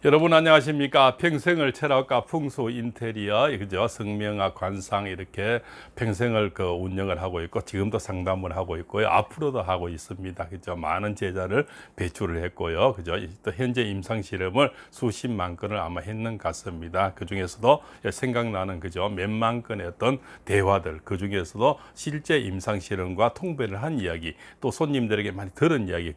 여러분 안녕하십니까? 평생을 철학과 풍수 인테리어 그죠? 성명학 관상 이렇게 평생을 운영을 하고 있고 지금도 상담을 하고 있고요. 앞으로도 하고 있습니다. 그죠? 많은 제자를 배출을 했고요. 그죠? 또 현재 임상 실험을 수십만 건을 아마 했는 것 같습니다. 그 중에서도 생각나는 그죠? 몇만 건의 어떤 대화들 그 중에서도 실제 임상 실험과 통배를 한 이야기 또 손님들에게 많이 들은 이야기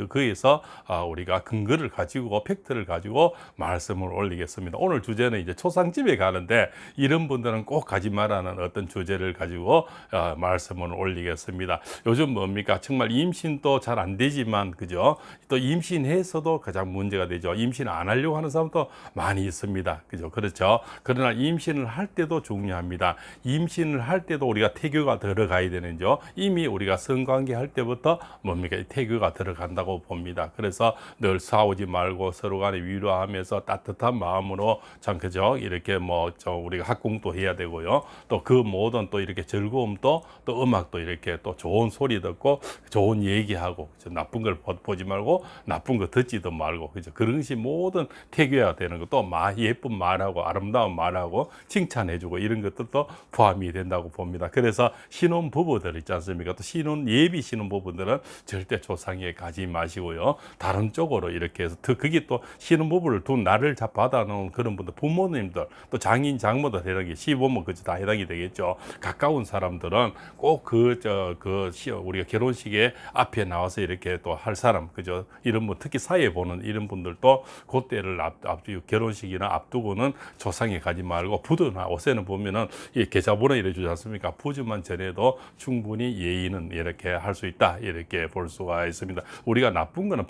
그에서 우리가 근거를 가지고 팩트를 가지고 말씀을 올리겠습니다. 오늘 주제는 이제 초상집에 가는데 이런 분들은 꼭 가지 말라는 어떤 주제를 가지고 말씀을 올리겠습니다. 요즘 뭡니까? 정말 임신도 잘 안 되지만 그죠? 또 임신해서도 가장 문제가 되죠. 임신 안 하려고 하는 사람도 많이 있습니다. 그죠? 그렇죠. 그러나 임신을 할 때도 중요합니다. 임신을 할 때도 우리가 태교가 들어가야 되는죠. 이미 우리가 성관계 할 때부터 뭡니까? 태교가 들어간다고 봅니다. 그래서 늘 싸우지 말고 서로 간에 위로하면서 따뜻한 마음으로 참 그죠? 이렇게 우리가 학공도 해야 되고요. 또 그 모든 또 이렇게 즐거움도 또 음악도 이렇게 또 좋은 소리 듣고 좋은 얘기하고 그죠? 나쁜 걸 보지 말고 나쁜 거 듣지도 말고 그죠? 그런 것이 모든 태교해야 되는 것도 예쁜 말하고 아름다운 말하고 칭찬해주고 이런 것들도 포함이 된다고 봅니다. 그래서 신혼 부부들 있지 않습니까? 또 예비 신혼 부부들은 절대 조상에 가지 마시고요. 다른 쪽으로 이렇게 해서 그게 또 신혼부부를 둔 나를 받아놓은 그런 분들 부모님들 또 장인 장모들 되는 게 시부모 그저 다 해당이 되겠죠. 가까운 사람들은 꼭 우리가 결혼식에 앞에 나와서 이렇게 또 할 사람 그죠. 이런 분 특히 사회 보는 이런 분들도 그때를 앞두고 결혼식이나 앞두고는 조상에 가지 말고 부두나 옷에는 보면은 이 계좌번호 이래 주지 않습니까? 부주만 전에도 충분히 예의는 이렇게 할 수 있다 이렇게 볼 수가 있습니다. 우리가 나쁜 거는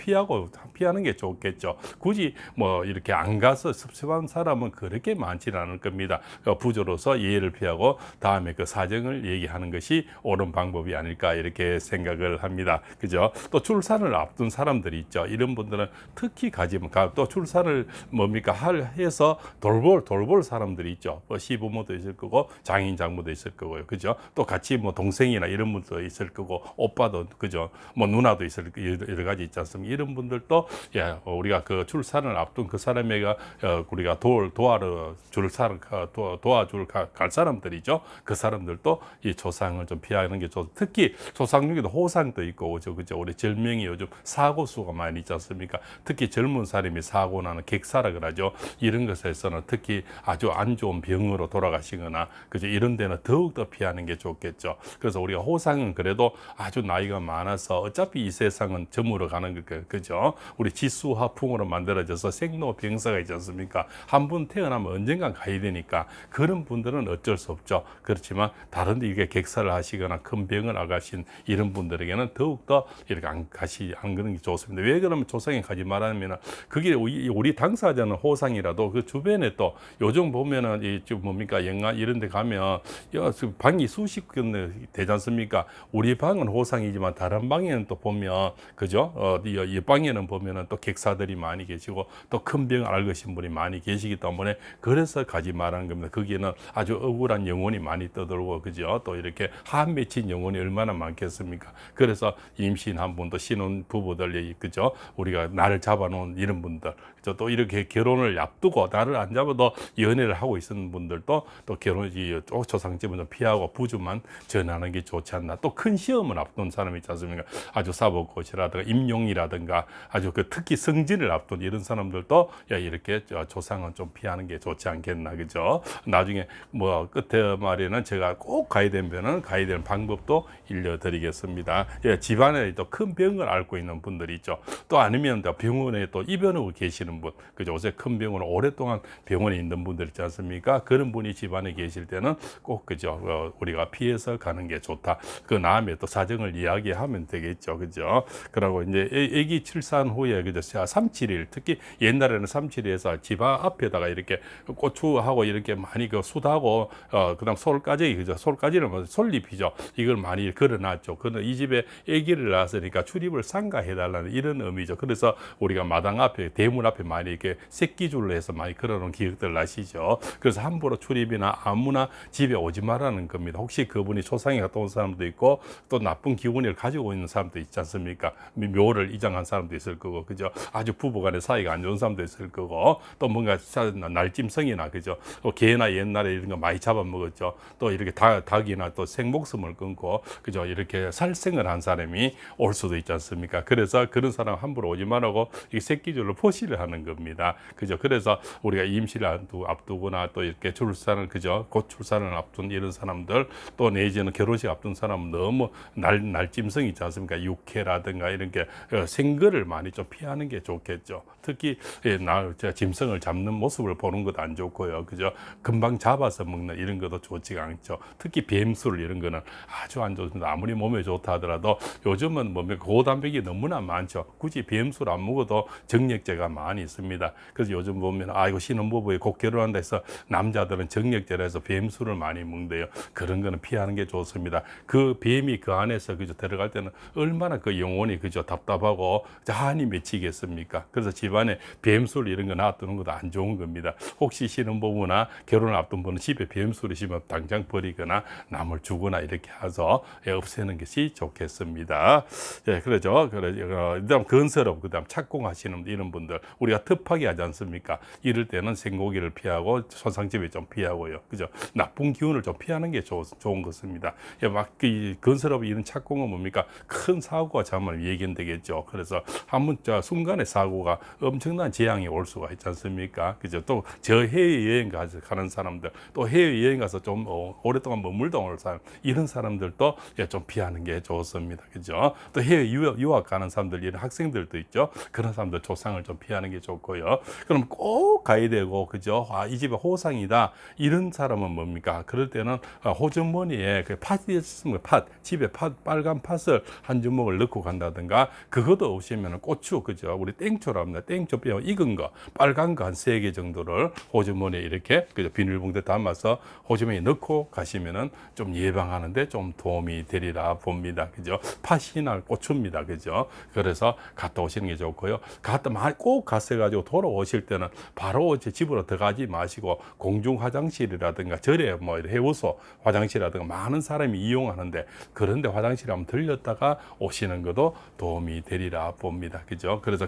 피하는 게 좋겠죠. 굳이 이렇게 안 가서 섭섭한 사람은 그렇게 많지는 않을 겁니다. 부조로서 예의를 피하고 다음에 그 사정을 얘기하는 것이 옳은 방법이 아닐까 이렇게 생각을 합니다. 그죠? 또 출산을 앞둔 사람들이 있죠. 이런 분들은 특히 또 출산을 해서 돌볼 사람들이 있죠. 시부모도 있을 거고 장인 장모도 있을 거고요. 그죠? 또 같이 동생이나 이런 분도 있을 거고 오빠도 그죠? 누나도 있을 여러 가지 있지 않습니까? 이런 분들도 우리가 그 출산을 앞둔 그 사람에게 우리가 도와줄 갈 사람들이죠. 그 사람들도 이 조상을 좀 피하는 게 좋습니다. 특히 조상 중에도 호상도 있고 그죠? 우리 절명이 요즘 사고 수가 많이 있지 않습니까? 특히 젊은 사람이 사고 나는 객사라 그러죠. 이런 것에서는 특히 아주 안 좋은 병으로 돌아가시거나 그죠? 이런 데는 더욱더 피하는 게 좋겠죠. 그래서 우리가 호상은 그래도 아주 나이가 많아서 어차피 이 세상은 저물어 가는 거 그죠? 우리 지수화풍으로 만들어져서 생로병사가 있지 않습니까? 한 분 태어나면 언젠간 가야 되니까 그런 분들은 어쩔 수 없죠. 그렇지만 다른 데 이게 객사를 하시거나 큰 병을 앓으신 이런 분들에게는 더욱더 이렇게 안 그런 게 좋습니다. 왜 그러면 조상에 가지 말하면 그게 우리 당사자는 호상이라도 그 주변에 또 요즘 보면은 영화 이런 데 가면 방이 수십 건 되지 않습니까? 우리 방은 호상이지만 다른 방에는 또 보면 그죠? 이 방에는 보면은 또 객사들이 많이 계시고 또 큰 병 앓으신 분이 많이 계시기 때문에 그래서 가지 말라는 겁니다. 거기에는 아주 억울한 영혼이 많이 떠들고 그죠? 또 이렇게 한 맺힌 영혼이 얼마나 많겠습니까? 그래서 임신한 분도 신혼 부부들 그죠? 우리가 나를 잡아놓은 이런 분들 그죠? 또 이렇게 결혼을 앞두고 나를 안 잡아도 연애를 하고 있는 분들도 또 조상집은 좀 피하고 부주만 전하는 게 좋지 않나. 또 큰 시험을 앞둔 사람이 있지 않습니까? 아주 사법고시라든가 임용이라든가 아주 특히 승진을 앞둔 이런 사람들도 이렇게 조상은 좀 피하는 게 좋지 않겠나 그죠? 나중에 끝에 말에는 제가 꼭 가야 되는 방법도 일러드리겠습니다. 집안에 또 큰 병을 앓고 있는 분들이 있죠. 또 아니면 또 병원에 또 입원하고 계시는 분 그죠? 요새 큰 병원을 오랫동안 병원에 있는 분들 있지 않습니까? 그런 분이 집안에 계실 때는 꼭 그죠? 우리가 피해서 가는 게 좋다. 그 다음에 또 사정을 이야기하면 되겠죠. 그죠? 그러고 이제 아기 출산 후에 그죠? 3-7일 특히 옛날에는 3-7일에서 집 앞에다가 이렇게 고추하고 이렇게 많이 숯하고 그다음 솔가지 그죠? 솔가지는 솔잎이죠. 이걸 많이 걸어놨죠. 그는 이 집에 아기를 낳았으니까 출입을 삼가해달라는 이런 의미죠. 그래서 우리가 마당 앞에 대문 앞에 많이 이렇게 새끼줄로 해서 많이 걸어놓은 기억들 나시죠. 그래서 함부로 출입이나 아무나 집에 오지 말라는 겁니다. 혹시 그분이 초상에 갔다 온 사람도 있고 또 나쁜 기운을 가지고 있는 사람도 있지 않습니까? 묘를 이장한 사람도 있을 거고 그죠? 아주 부부간의 사이가 안 좋은 사람도 있을 거고, 또 뭔가 날짐승이나 그죠, 개나 옛날에 이런 거 많이 잡아먹었죠. 또 이렇게 닭이나 또 생목숨을 끊고 그죠, 이렇게 살생을 한 사람이 올 수도 있지 않습니까? 그래서 그런 사람 함부로 오지 말라고 이 새끼줄로 포시를 하는 겁니다. 그죠? 그래서 우리가 임시를 앞두거나 또 이렇게 출산을 그죠, 곧 출산을 앞둔 이런 사람들, 또 내지는 결혼식 앞둔 사람은 너무 날짐승 있지 않습니까? 육회라든가 이런 게 생거를 많이 좀 피하는 게 좋겠죠. 특히 짐승을 잡는 모습을 보는 것도 안 좋고요. 그죠? 금방 잡아서 먹는 이런 것도 좋지가 않죠. 특히 뱀술 이런 거는 아주 안 좋습니다. 아무리 몸에 좋다 하더라도 요즘은 고단백이 너무나 많죠. 굳이 뱀술 안 먹어도 정력제가 많이 있습니다. 그래서 요즘 보면 이거 신혼부부에 곧 결혼한다 해서 남자들은 정력제라 해서 뱀술을 많이 먹는데요. 그런 거는 피하는 게 좋습니다. 그 뱀이 그 안에서 그저 들어갈 때는 얼마나 그 영혼이 그저 답답하고 한이 맺히겠습니까? 그래서 집안에 뱀술 이런 거 놔두는 것도 안 좋은 겁니다. 혹시 신혼부부나 결혼을 앞둔 분은 집에 뱀술이 있으면 당장 버리거나 남을 주거나 이렇게 해서 없애는 것이 좋겠습니다. 예, 그러죠. 그다음 건설업, 그다음 착공하시는 이런 분들, 우리가 특하게 하지 않습니까? 이럴 때는 생고기를 피하고 손상집에 좀 피하고요. 그죠? 나쁜 기운을 좀 피하는 게 좋은 것입니다. 예, 막그 건설업 이런 착공은 뭡니까? 큰 사고가 정말 예견되겠죠. 그래서 한번 순간에 사고가 엄청난 재앙이 올 수가 있지 않습니까? 그죠? 또 저 해외 여행 가는 사람들, 또 해외 여행 가서 좀 오랫동안 머물다 올 사람, 이런 사람들도 좀 피하는 게 좋습니다. 그죠? 또 해외 유학 가는 사람들, 이런 학생들도 있죠. 그런 사람들 조상을 좀 피하는 게 좋고요. 그럼 꼭 가야 되고, 그죠? 이 집에 호상이다, 이런 사람은 뭡니까? 그럴 때는 호주머니에 그 팥이 있으면 집에 빨간 팥을 한 주먹을 넣고 간다든가, 그것도 없으면 고추, 그죠? 우리 땡초라고 합니다. 땡초 뼈 익은 거, 빨간 거 한 3개 정도를 호주머니에 이렇게 그죠, 비닐봉지에 담아서 호주머니에 넣고 가시면은 좀 예방하는데 좀 도움이 되리라 봅니다. 그죠? 팥이나 고추입니다. 그죠? 그래서 갔다 오시는 게 좋고요. 꼭 갔어가지고 돌아오실 때는 바로 집으로 들어가지 마시고, 공중 화장실이라든가 절에 해우소 화장실이라든가 많은 사람이 이용하는데, 그런데 화장실에 한번 들렸다가 오시는 것도 도움이 되리라 봅니다. 그죠? 그래서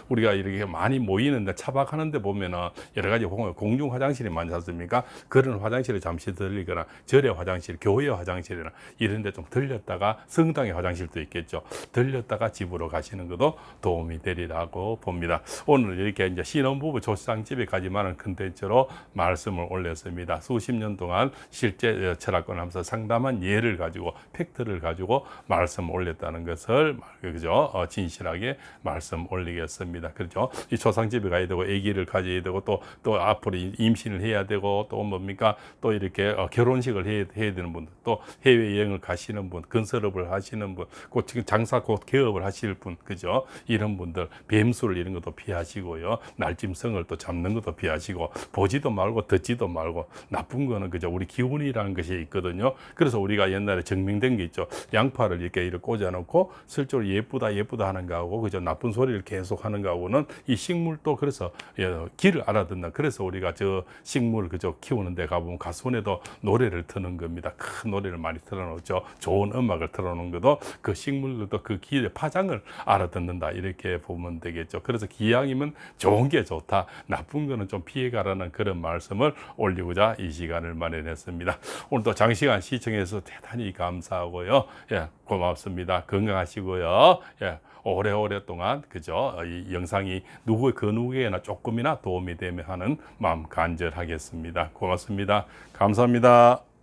우리가 이렇게 많이 모이는데 차박하는데 보면은 여러 가지 공중 화장실이 많지 않습니까? 그런 화장실에 잠시 들리거나, 절의 화장실, 교회 화장실이나 이런 데 좀 들렸다가, 성당의 화장실도 있겠죠. 들렸다가 집으로 가시는 것도 도움이 되리라고 봅니다. 오늘 이렇게 이제 신혼부부 조상집에 가지만한 컨텐츠로 말씀을 올렸습니다. 수십 년 동안 실제 철학을 하면서 상담한 예를 가지고, 팩트를 가지고 말씀 올렸다는 것을 그죠? 진실하게 말씀 올리겠습니다. 그렇죠? 이 조상집에 가야 되고, 아기를 가져야 되고, 또 앞으로 임신을 해야 되고, 또 뭡니까? 또 이렇게 결혼식을 해야 되는 분들, 또 해외 여행을 가시는 분, 건설업을 하시는 분, 곧 지금 장사 곧 개업을 하실 분, 그죠? 이런 분들 뱀술 이런 것도 피하시고요. 날짐승을 또 잡는 것도 피하시고, 보지도 말고 듣지도 말고, 나쁜 거는 그죠, 우리 기운이라는 것이 있거든요. 그래서 우리가 옛날에 증명된 게 있죠. 양파를 이렇게 꽂아놓고 슬쩍 예쁘다 하는 거하고, 그죠, 나쁜 소리를 계속 하는 거하고는 이 식물도 그래서 길을 알아듣는, 그래서 우리가 저 식물 그죠, 키우는 데 가보면 가수원에도 노래를 트는 겁니다. 큰 노래를 많이 틀어놓죠. 좋은 음악을 틀어놓은 것도 그 식물들도 그 길의 파장을 알아듣는다, 이렇게 보면 되겠죠. 그래서 기왕이면 좋은 게 좋다, 나쁜 거는 좀 피해가라는 그런 말씀을 올리고자 이 시간을 마련했습니다. 오늘도 장시간 시청해서 대단히 감사하고요. 예, 고맙습니다. 건강하시고요. 예, 오래오래 동안 그죠, 이 영상이 그 누구에게나 조금이나 도움이 되면 하는 마음 간절하겠습니다. 고맙습니다. 감사합니다.